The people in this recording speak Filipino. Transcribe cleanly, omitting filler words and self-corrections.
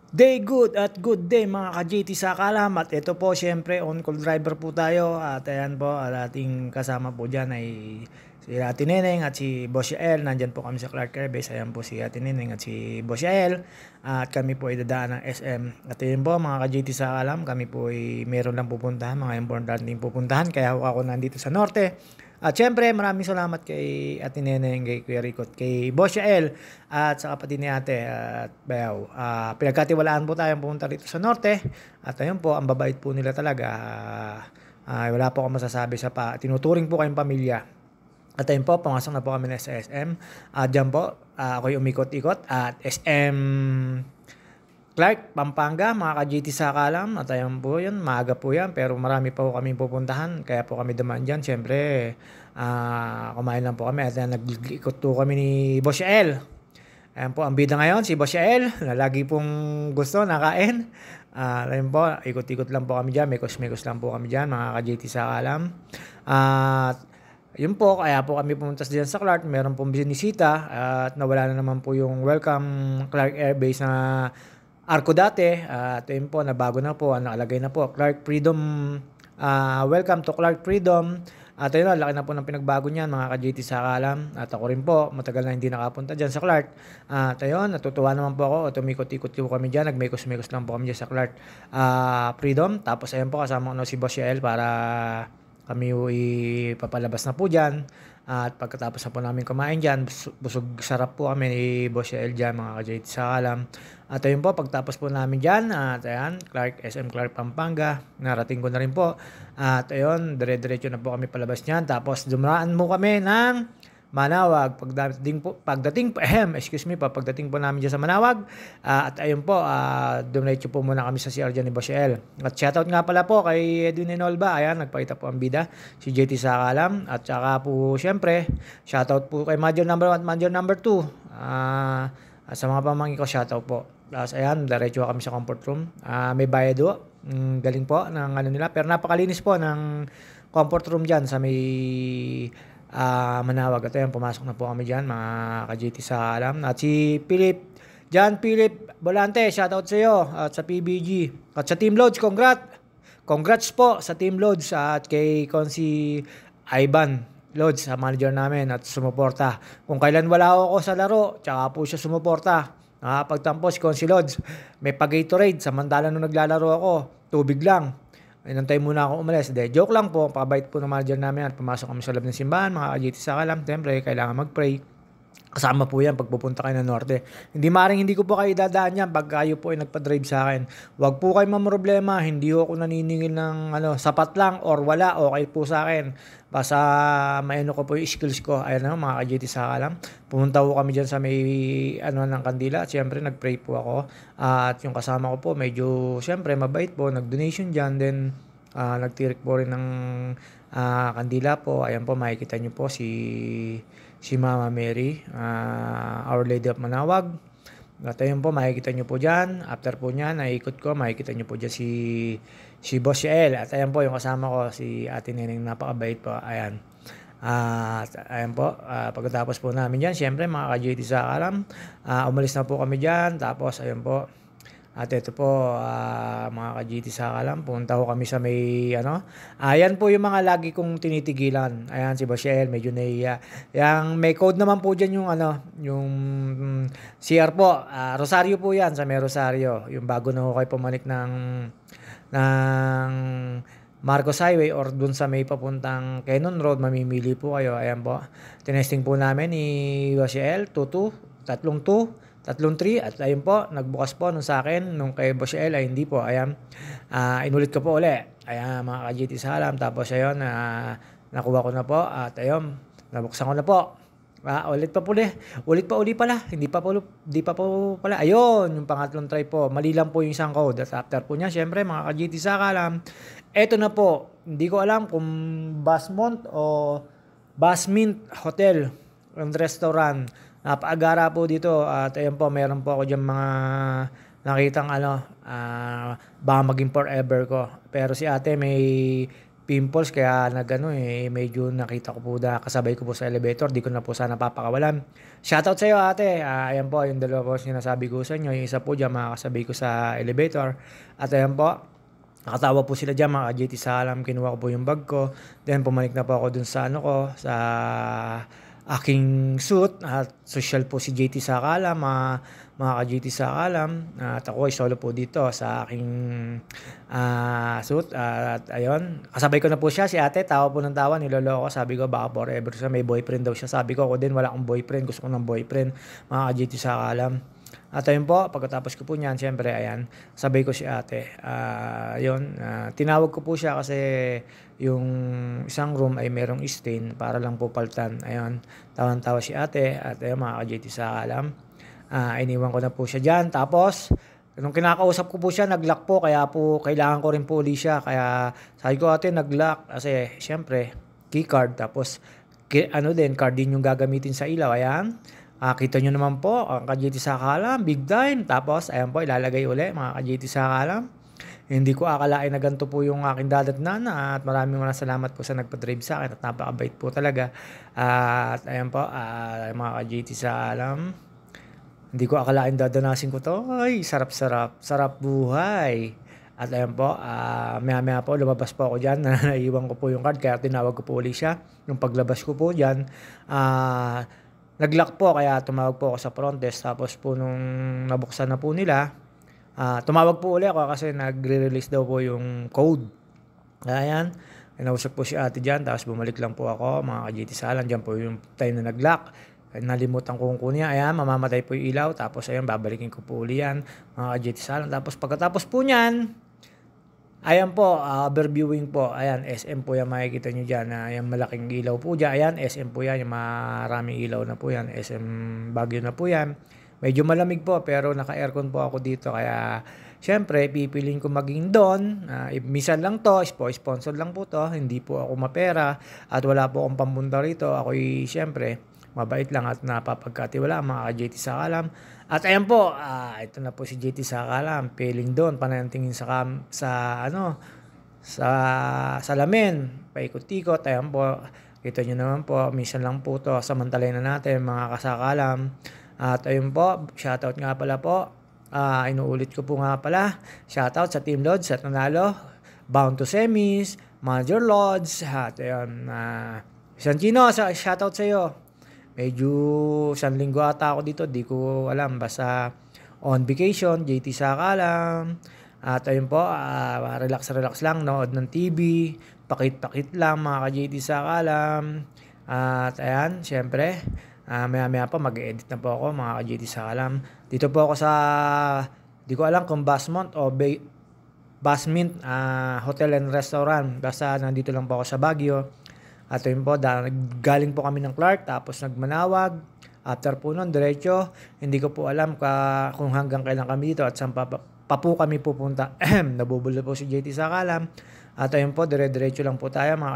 Day good at good day mga ka-JT sa Kalam, at ito po syempre on call driver po tayo, at ayan po at ating kasama po dyan ay si Ate Neneng at si Boss Yael. Nandyan po kami sa Clark Air Base. Ayan po si Ate Neneng at si Boss Yael, at kami po ay dadaan ng SM. At yun po mga ka-JT sa Kalam, kami po ay meron lang pupuntahan, mga importanteng pupuntahan, kaya ako nandito sa Norte. At syempre, maraming salamat kay Ate Neneng, kay Kuya Rico, kay Boss Yael, at sa kapatid ni Ate at Bayaw. Pinagkatiwalaan po tayong pumunta rito sa Norte. At ayun po, ang babait po nila talaga. Wala po akong masasabi sa tinuturing po kayong pamilya. At ayun po, pumasok na po kami sa SM. At dyan po, ako'y umikot-ikot at SM Clark, Pampanga, mga ka-GT sa Kalam. At ayun po yun, maaga po yan, pero marami pa po kami pupuntahan, kaya po kami dumaan dyan. Siyempre, kumain lang po kami at nag-ikot po kami ni Boss Yael. Ayan po, ang bida ngayon, si Boss Yael, na lagi pong gusto, nakain. Ayun po, ikot-ikot lang po kami dyan, mekos-mekos lang po kami dyan, mga ka-GT sa Kalam. At yun po, kaya po kami pumunta dyan sa Clark, meron pong binisita, at nawala na naman po yung welcome Clark Air Base na Arco dati. At yun po, nabago na po, nakalagay na po Clark Freedom, welcome to Clark Freedom. At ayun na, laki na po ng pinagbago niyan mga ka-JT sa Kalam. At ako rin po, matagal na hindi nakapunta dyan sa Clark. At ayun, natutuwa naman po ako, tumikot-ikot po kami dyan, nagmekos-mekos lang po kami dyan sa Clark Freedom. Tapos ayun po, kasama ko si Boss Yael para kami ipapalabas na po dyan. At pagkatapos na po namin kumain dyan, busog sarap po kami ni Boss Yael dyan mga ka-JT sa Kalam. At ayun po, pagtapos po namin dyan, at ayan, SM Clark Pampanga, narating ko na rin po. At ayun, dire-diretso na po kami palabas niyan. Tapos dumaraan mo kami ng Manawag. Pagdating po namin dyan sa Manawag. At ayun po, dumiretso po muna kami sa CR dyan ni Boss Yael. At shoutout nga pala po kay Edwin Enolba. Ayan, nagpakita po ang bida, si JT sa Kalam. At saka po, syempre, shoutout po kay Major number 1 at Major number 2. At sa mga pamangkin ko, shoutout po. Tapos ayan, diretso kami sa comfort room. May bayad do. Galing po ng ano nila. Pero napakalinis po ng comfort room dyan sa may Manawag. At ayan, pumasok na po kami dyan, mga ka-JT sa Alam. At si John Philip Volante, shoutout sa iyo. At sa PBG. At sa Team Loads, congrats po sa Team Loads. At kay Consi Ivan Loads, sa manager namin, at sumuporta. Kung kailan wala ako sa laro, tsaka po siya sumuporta. Pagtampo si Consi Loads, may pag-Gatorade, samantala nung naglalaro ako, tubig lang. Inantay muna ako umalis. Joke lang po, pakabait po ng manager namin, at pumasok kami sa loob ng simbahan, mga ka-JT sa Kalam. Siyempre, kailangan mag-pray. Kasama po yan pag pupunta kayo ng Norte. Hindi ko po kayo dadaan yan pag kayo po ay nagpa-drive sa akin. Huwag po kayo mamroblema. Hindi ako naniningil ng sapat lang or wala. Okay po sa akin. Basta maano ko po yung skills ko. Ayan na mga ka-JT sa Kalam. Pumunta po kami dyan sa may ng Kandila. At syempre nag-pray po ako. At yung kasama ko po medyo syempre mabait po. Nag-donation dyan. Then nagtirik po rin ng kandila po. Ayan po, makikita nyo po si Mama Mary, Our Lady of Manawag. At ayun po, makikita nyo po dyan. After po nyan, naikot ko, makikita nyo po dyan si Boss Yael. At ayan po, yung kasama ko, si Ate Neneng, napakabait po. Ayan. Ayan po, pagkatapos po namin dyan, syempre mga ka-JT sa Kalam, umalis na po kami dyan. Tapos ayun po, at ito po, mga ka-GT sa Kalam, punta ko kami sa may, ayan po yung mga lagi kong tinitigilan. Ayan, si Boss Yael, medyo naiya. Yang may code naman po dyan yung CR po. Rosario po yan, sa may Rosario. Yung bago na ko kayo pumanik ng Marcos Highway or dun sa may papuntang Quezon Road, mamimili po kayo. Ayan po, tinesting po namin ni Boss Yael, 2-2, 3 at ayun po, nagbukas po nung sa akin, nung kay Boss Yael ay hindi po. Ayan, inulit ko po uli. Ayan mga ka-GT sa Alam. Tapos ayun, nakuha ko na po at ayun, nabuksan ko na po. Ulit pala. Hindi pa po pala. Ayun, yung pangatlong try po. Mali lang po yung isang code. At after po niya, syempre mga ka-GT sa Alam, eto na po. Hindi ko alam kung Basmont o Basmint Hotel and Restaurant. Napakagara po dito. At ayun po, mayroon po ako dyan mga nakitang baka maging forever ko. Pero si ate may pimples kaya medyo nakita ko po na kasabay ko po sa elevator, di ko na po sana papakawalan. Shoutout sa iyo ate. Ayan po yung dalawa po sinasabi ko sa inyo. Yung isa po diyan makakasabay ko sa elevator. At ayan po, nakatawa po sila diyan mga JT sa alam, kinuha ko po yung bag ko. Then pumalik na po ako dun sa sa aking suit at social po si JT sa kalam, mga ka-JT sa kalam, at ako ay solo po dito sa aking suit at ayun, kasabay ko na po siya, si ate tawa po ng tawa, niloloko, sabi ko baka forever siya, may boyfriend daw siya, sabi ko ako din wala akong boyfriend, gusto ko ng boyfriend, mga ka-JT sa kalam. At ayun po, pagkatapos ko po niyan, siyempre, ayan, sabay ko si ate. Tinawag ko po siya kasi yung isang room ay merong stain para lang po paltan. Ayun, tawan-tawa si ate at ayun, mga ka-JT sa alam. Iniwan ko na po siya dyan. Tapos, nung kinakausap ko po siya, nag-lock po. Kaya po, kailangan ko rin po uli siya. Kaya, sabi ko ate, nag-lock. Kasi, siyempre, keycard. Tapos, card din yung gagamitin sa ilaw. Ayan. Kita nyo naman po, ang ka-JT sa kalam, big time. Tapos, ayan po, ilalagay uli, mga ka-JT sa kalam. Hindi ko akalain na ganito po yung aking dadatnan at maraming salamat po sa nagpa-drive sa akin at napakabait po talaga. At ayan po, mga ka-JT sa kalam. Hindi ko akalain dadanasin ko to. Ay, sarap-sarap. Sarap buhay. At ayan po, maya-maya po, lumabas po ako dyan. Naiwan ko po yung card, kaya tinawag ko po ulit siya. Nung paglabas ko po dyan, nag-lock po, kaya tumawag po ako sa front desk. Tapos po nung nabuksan na po nila, tumawag po ulit ako kasi nagre-release daw po yung code. Ayan, kinausap po si ate dyan. Tapos bumalik lang po ako, mga ka-JT Salan. Dyan po yung time na nag-lock. Nalimutan kong kunin. Ayan, mamamatay po yung ilaw. Tapos ayan, babalikin ko po ulit yan, mga ka-JT Salan. Tapos pagkatapos po niyan, ayan po, overviewing po. Ayan, SM po yan, makikita nyo dyan. Ayan, malaking ilaw po dyan. Ayan, SM po yan. Yung maraming ilaw na po yan. SM Baguio na po yan. Medyo malamig po, pero naka-aircon po ako dito. Kaya, syempre, pipiliin ko maging doon. Minsan lang to, sponsor lang po to. Hindi po ako mapera. At wala po akong pampunta rito. Ako'y, syempre, mabait lang at napapagkatiwala mga ka-JT sa kalam. At ayan po, ito na po si JT sa kalam, piling doon, panantingin sa salamin, paikot-ikot. Ayan po, kita nyo naman po, minsan lang po to, samantalay na natin mga kasakalam. At ayun po, shoutout nga pala po, inuulit ko po nga pala, shoutout sa Team Lods at nanalo, bound to semis, Manager Lods, at ayun, Santino, shoutout sa iyo. Medyo 1 linggo ata ako dito, di ko alam, basta on vacation, JT Saka lang. At ayun po, relax lang, nood ng TV, pakit lang mga ka-JT Saka lang. At ayan, syempre, maya pa mag-edit na po ako mga ka-JT Saka lang. Dito po ako sa, di ko alam kung Basmont o Basmint Hotel and Restaurant. Basta nandito lang po ako sa Baguio. At yun po, galing po kami ng Clark, tapos nagmanawag. After po nun, diretso, hindi ko po alam kung hanggang kailan kami dito at saan pa po kami pupunta. Nabubula po si JT sa kalam. At ayun po, dire-diretso lang po tayo mga